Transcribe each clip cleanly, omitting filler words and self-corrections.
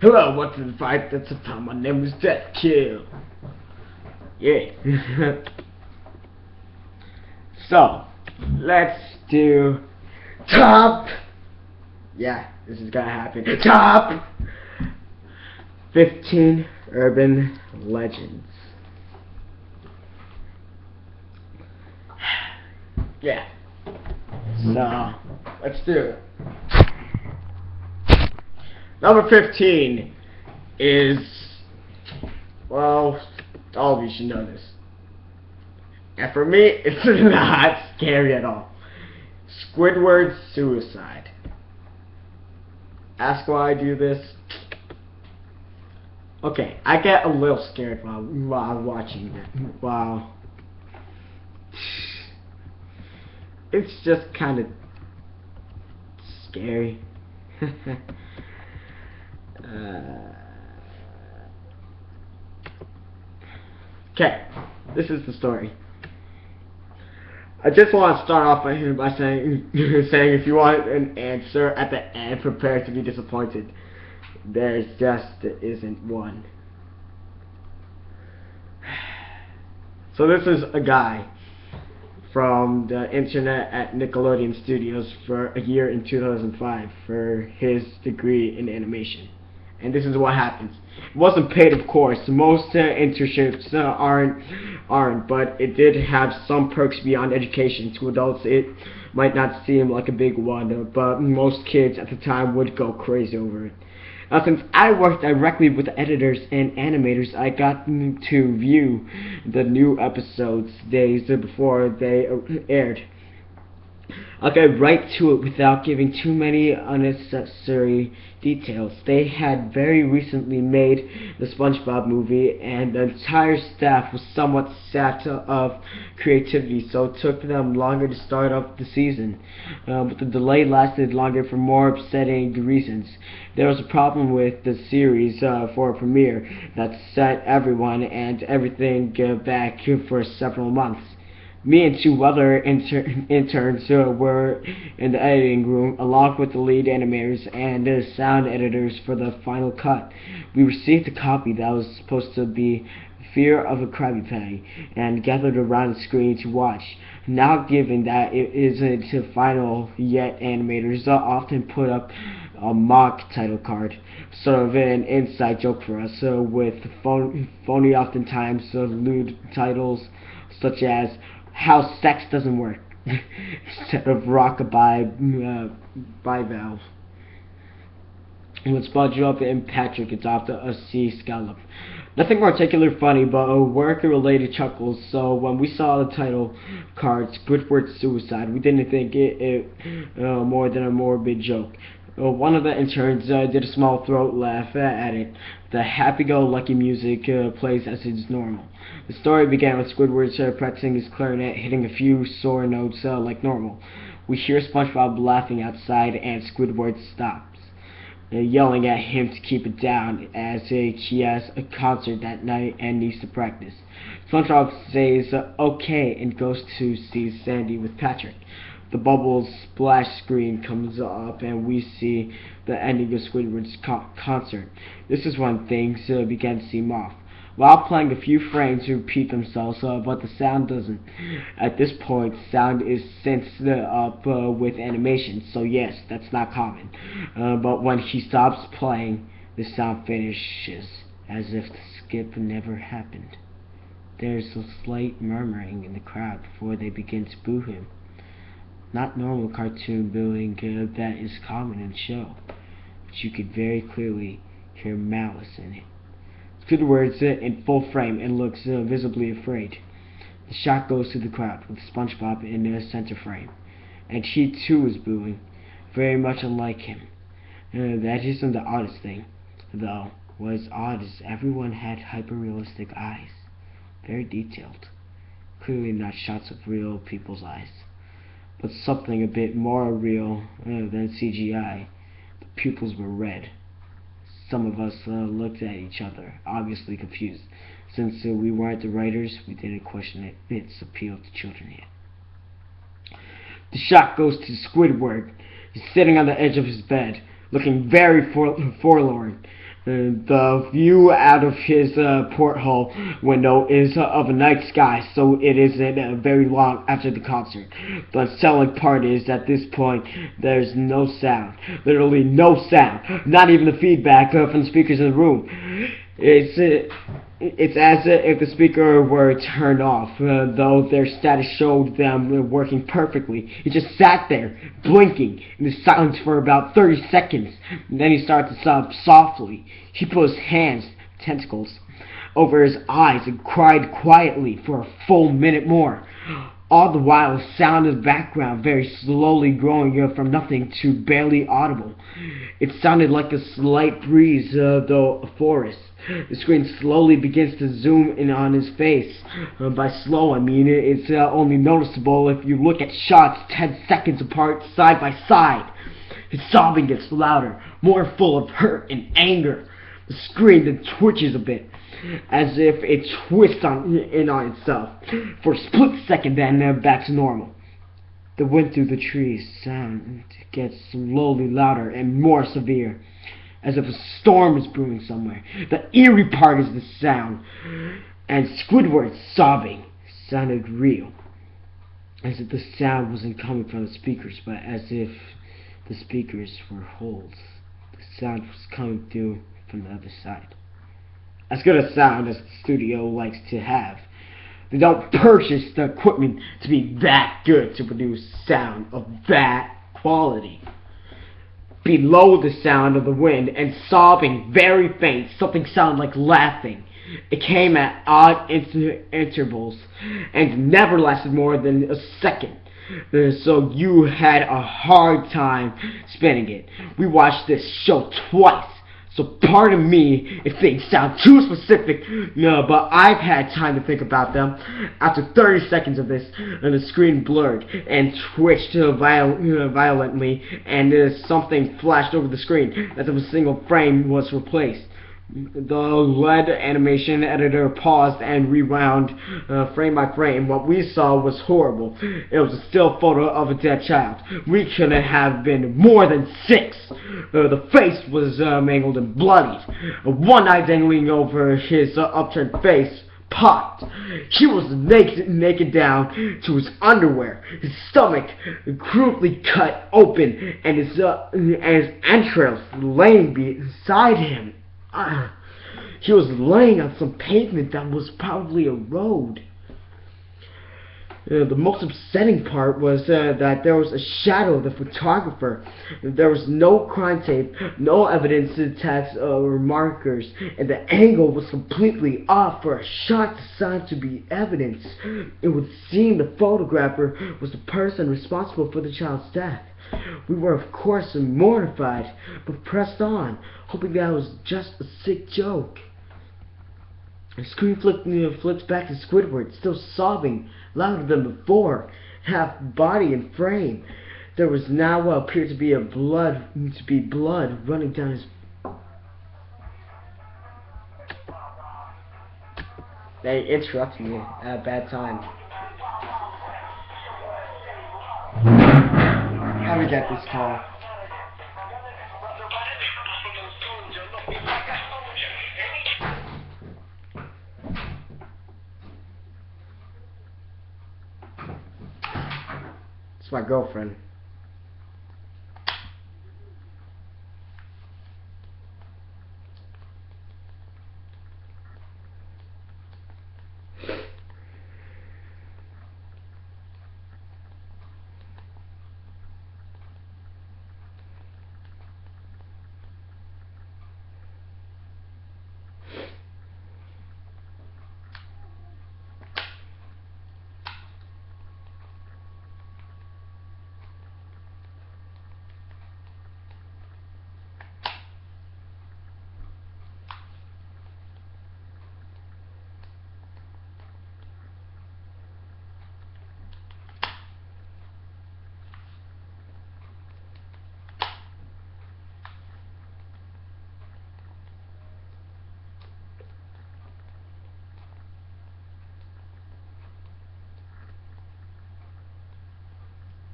Hello, what's in the fight? That's the time. My name is Death Kill. Yeah. So, let's do top. Yeah, this is gonna happen. Top 15 urban legends. Yeah. So, let's do it. Number 15 is, well, all of you should know this. And for me, it's not scary at all. Squidward suicide. Ask why I do this. Okay, I get a little scared while watching it. Wow. It's just kind of scary. Okay, this is the story. I just want to start off by saying if you want an answer at the end, prepare to be disappointed. There just isn't one. So this is a guy from the internet at Nickelodeon Studios for a year in 2005 for his degree in animation. And this is what happens. It wasn't paid, of course. Most internships aren't, but it did have some perks beyond education. To adults, it might not seem like a big one, but most kids at the time would go crazy over it. Now, since I worked directly with editors and animators, I got to view the new episodes days before they aired. I'll get right to it without giving too many unnecessary details. They had very recently made the SpongeBob movie, and the entire staff was somewhat sapped of creativity, so it took them longer to start up the season. But the delay lasted longer for more upsetting reasons. There was a problem with the series for a premiere that set everyone and everything back for several months. Me and two other interns were in the editing room, along with the lead animators and the sound editors for the final cut. We received a copy that was supposed to be Fear of a Krabby Patty, and gathered around the screen to watch. Now, given that it isn't final yet, animators often put up a mock title card, sort of an inside joke for us, with phony, oftentimes lewd titles such as "How Sex Doesn't Work" instead of "Rockabye Bivalve." When SpongeBob and Patrick adopt a sea scallop. Nothing particularly funny, but work-related chuckles. So when we saw the title card, Squidward Suicide, we didn't think it more than a morbid joke. One of the interns did a small throat laugh at it. The happy-go-lucky music plays as is normal. The story began with Squidward practicing his clarinet, hitting a few sore notes like normal. We hear SpongeBob laughing outside, and Squidward stops, yelling at him to keep it down as he has a concert that night and needs to practice. SpongeBob says okay and goes to see Sandy with Patrick. The Bubbles splash screen comes up and we see the ending of Squidward's concert. This is when things begin to seem off. While playing, a few frames repeat themselves, but the sound doesn't. At this point, sound is synced up with animation, so yes, that's not common. But when he stops playing, the sound finishes, as if the skip never happened. There's a slight murmuring in the crowd before they begin to boo him. Not normal cartoon booing that is common in the show, but you could very clearly hear malice in it. Squidward's in full frame and looks visibly afraid. The shot goes to the crowd, with SpongeBob in the center frame, and he too is booing, very much unlike him. That isn't the oddest thing, though. What is odd is everyone had hyper-realistic eyes, very detailed, clearly not shots of real people's eyes, but something a bit more real than CGI. The pupils were red. Some of us looked at each other, obviously confused. Since we weren't the writers, we didn't question its appeal to children yet. The shot goes to Squidward. He's sitting on the edge of his bed, looking very forlorn. The view out of his porthole window is of a night sky, so it isn't very long after the concert. The unsettling part is, at this point, there's no sound. Literally no sound. Not even the feedback from the speakers in the room. It's as if the speaker were turned off, though their status showed them working perfectly. He just sat there, blinking, in the silence for about 30 seconds. And then he started to sob softly. He put his hands, tentacles, over his eyes and cried quietly for a full minute more. All the while, the sound in the background very slowly growing from nothing to barely audible. It sounded like a slight breeze, though a forest. The screen slowly begins to zoom in on his face. By slow, I mean it's only noticeable if you look at shots 10 seconds apart, side by side. His sobbing gets louder, more full of hurt and anger. The screen then twitches a bit, as if it twists in on itself. For a split second, then back to normal. The wind through the trees sound gets slowly louder and more severe, as if a storm is brewing somewhere. The eerie part is the sound, and Squidward's sobbing sounded real, as if the sound wasn't coming from the speakers, but as if the speakers were holes. The sound was coming through from the other side. As good a sound as the studio likes to have. They don't purchase the equipment to be that good to produce sound of that quality. Below the sound of the wind and sobbing, very faint, something sounded like laughing. It came at odd intervals and never lasted more than a second. So you had a hard time spinning it. We watched this show twice. So pardon me if things sound too specific, no, but I've had time to think about them. After 30 seconds of this, the screen blurred and twitched violently, and something flashed over the screen as if a single frame was replaced. The LED animation editor paused and rewound frame by frame. What we saw was horrible. It was a still photo of a dead child. We couldn't have been more than 6. The face was mangled and bloodied. One eye dangling over his upturned face popped. He was naked down to his underwear. His stomach crudely cut open, and his entrails laying beside him. He was laying on some pavement that was probably a road. The most upsetting part was that there was a shadow of the photographer. There was no crime tape, no evidence tags or markers, and the angle was completely off for a shot designed to be evidence. It would seem the photographer was the person responsible for the child's death. We were, of course, mortified, but pressed on, hoping that it was just a sick joke. The screen flips back to Squidward, still sobbing, louder than before, half body and frame. There was now what appeared to be blood running down his... They interrupted me at a bad time. How do we get this call? It's my girlfriend.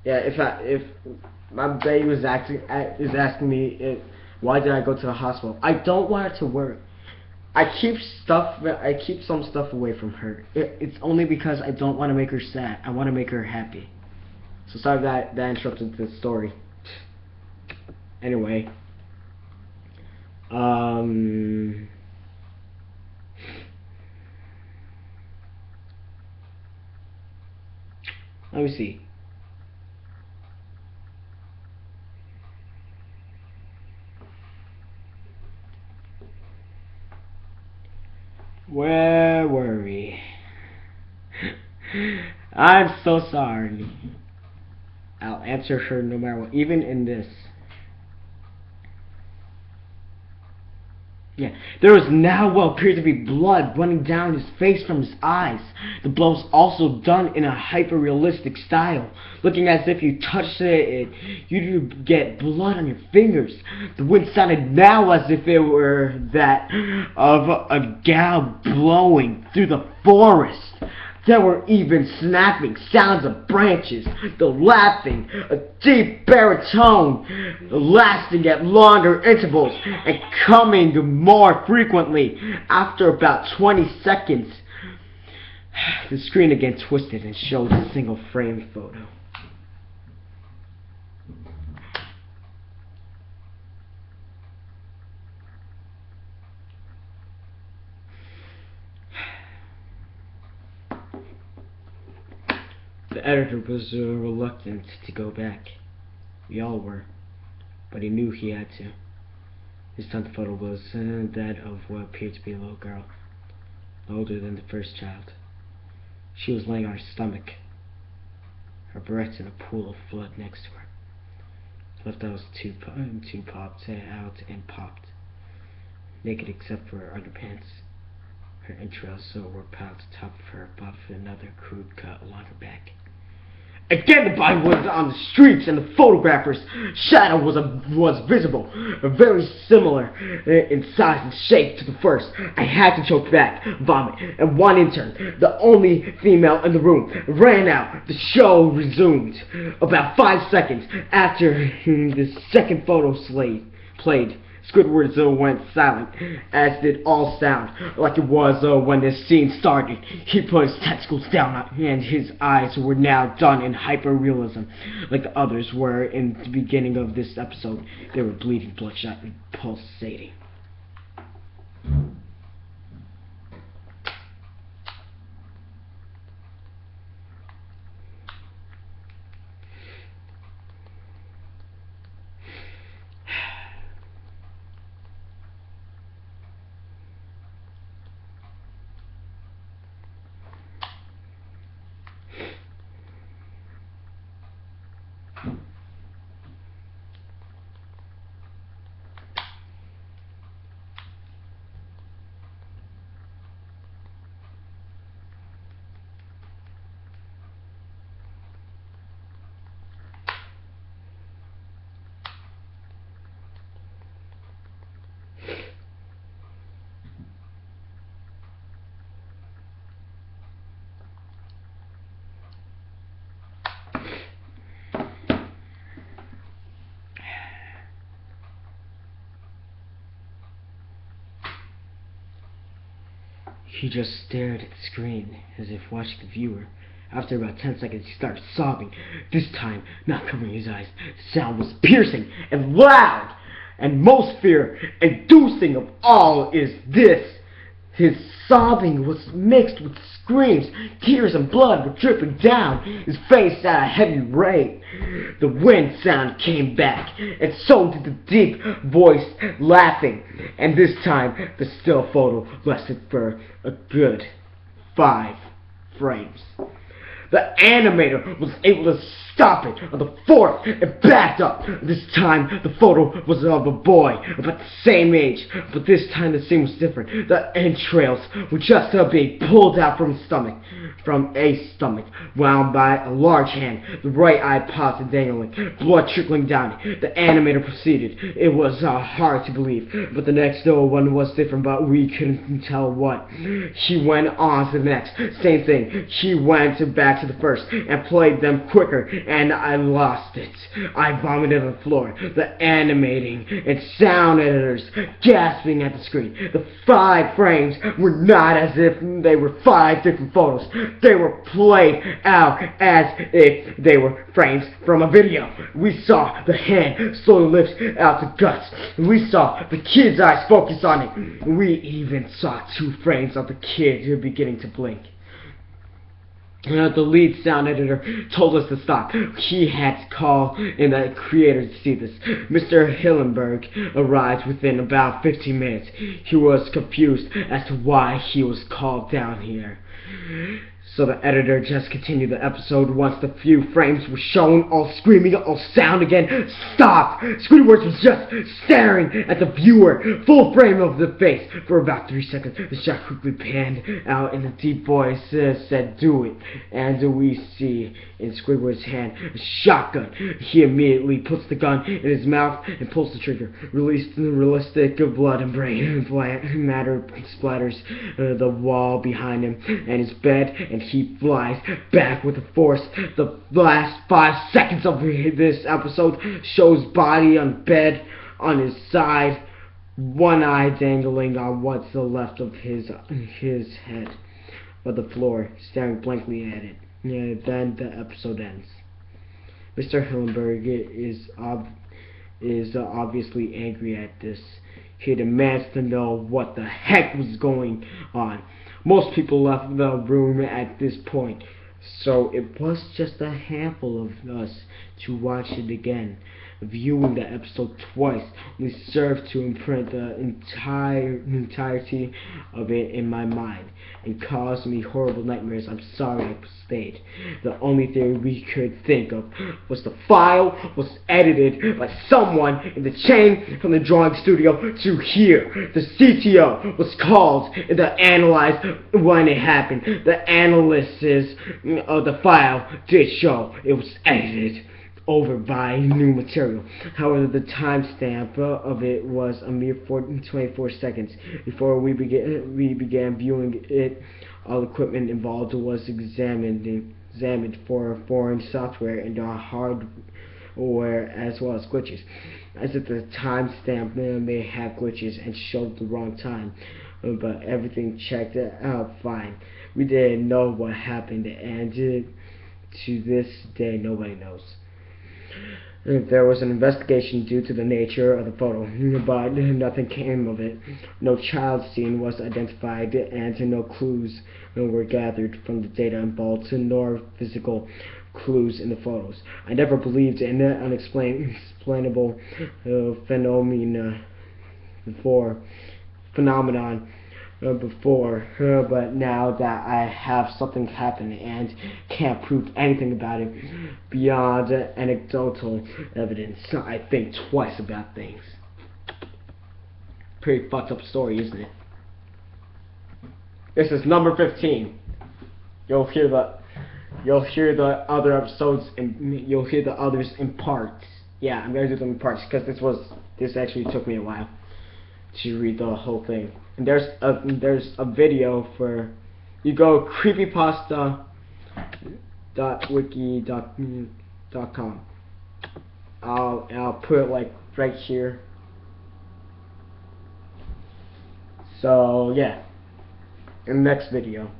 Yeah, if my baby is asking me why did I go to the hospital, I don't want her to worry. I keep some stuff away from her. It's only because I don't want to make her sad. I want to make her happy. So sorry that interrupted the story. Anyway, let me see. Where were we? I'm so sorry. I'll answer her no matter what, even in this. Yeah, there was now what appeared to be blood running down his face from his eyes. The blow was also done in a hyper-realistic style, looking as if you touched it, you'd get blood on your fingers. The wind sounded now as if it were that of a gale blowing through the forest. There were even snapping sounds of branches, the laughing, a deep baritone, lasting at longer intervals and coming more frequently. After about 20 seconds, the screen again twisted and showed a single frame photo. The editor was reluctant to go back. We all were. But he knew he had to. This time the photo was that of what appeared to be a little girl, older than the first child. She was laying on her stomach, her breasts in a pool of blood next to her. Her left eye was two popped out and popped, naked except for her underpants. Her entrails were piled to top of her above another crude cut along her back. Again, the body was on the streets, and the photographer's shadow was visible, very similar in size and shape to the first. I had to choke back, vomit, and one intern, the only female in the room, ran out. The show resumed. About 5 seconds after the second photo played, Squidwards went silent, as did all sound, like it was when this scene started. He put his testicles down, and his eyes were now done in hyper-realism, like the others were in the beginning of this episode. They were bleeding, bloodshot, and pulsating. He just stared at the screen, as if watching the viewer. After about 10 seconds, he started sobbing, this time not covering his eyes. The sound was piercing and loud, and most fear-inducing of all is this. His sobbing was mixed with screams. Tears and blood were dripping down his face at a heavy rate. The wind sound came back, and so did the deep voice laughing. And this time, the still photo lasted for a good 5 frames. The animator was able to stop it on the 4th and backed up. This time the photo was of a boy about the same age, but this time the scene was different. The entrails were just being pulled out from a stomach, wound by a large hand, the right eye popped and dangling, blood trickling down. The animator proceeded. It was hard to believe, but the next one was different, but we couldn't tell what. She went on to the next. Same thing. She went back to the first and played them quicker, and I lost it. I vomited on the floor. The animating and sound editors gasping at the screen. The 5 frames were not as if they were 5 different photos. They were played out as if they were frames from a video. We saw the hand slowly lift out the guts. We saw the kid's eyes focus on it. We even saw 2 frames of the kid beginning to blink. The lead sound editor told us to stop. He had to call in the creator to see this. Mr. Hillenberg arrived within about 15 minutes. He was confused as to why he was called down here. So the editor just continued the episode once the few frames were shown, all screaming, all sound again. Stop! Squidwards was just staring at the viewer, full frame of the face, for about 3 seconds. The shot quickly panned out and a deep voice said, "Do it." And we see in Squidward's hand a shotgun. He immediately puts the gun in his mouth and pulls the trigger. Realistic blood and brain matter splatters the wall behind him and his bed, and he flies back with the force. The last 5 seconds of this episode shows body on bed on his side, one eye dangling on what's left of his head, on the floor, staring blankly at it. Then the episode ends. Mr. Hillenberg is obviously angry at this. He demands to know what the heck was going on. Most people left the room at this point, so it was just a handful of us to watch it again. Viewing the episode twice only served to imprint the entirety of it in my mind and caused me horrible nightmares. I'm sorry I stayed. The only theory we could think of was the file was edited by someone in the chain from the drawing studio to here. The CTO was called and analyzed when it happened. The analysis of the file did show it was edited over by new material. However, the timestamp of it was a mere 24 seconds. Before we began viewing it, all equipment involved was examined for foreign software and our hardware as well as glitches. As if the timestamp may have glitches and showed the wrong time, but everything checked out fine. We didn't know what happened, and to this day nobody knows. There was an investigation due to the nature of the photo, but nothing came of it. No child scene was identified, and no clues were gathered from the data involved, nor physical clues in the photos. I never believed in unexplainable phenomenon before, but now that I have something happen and can't prove anything about it beyond anecdotal evidence, I think twice about things. Pretty fucked up story, isn't it? This is number 15. You'll hear the other episodes and you'll hear the others in parts. Yeah, I'm gonna do them in parts because this actually took me a while to read the whole thing. And there's a video for, you go creepypasta.wiki.com. I'll put it like right here. So yeah, in the next video.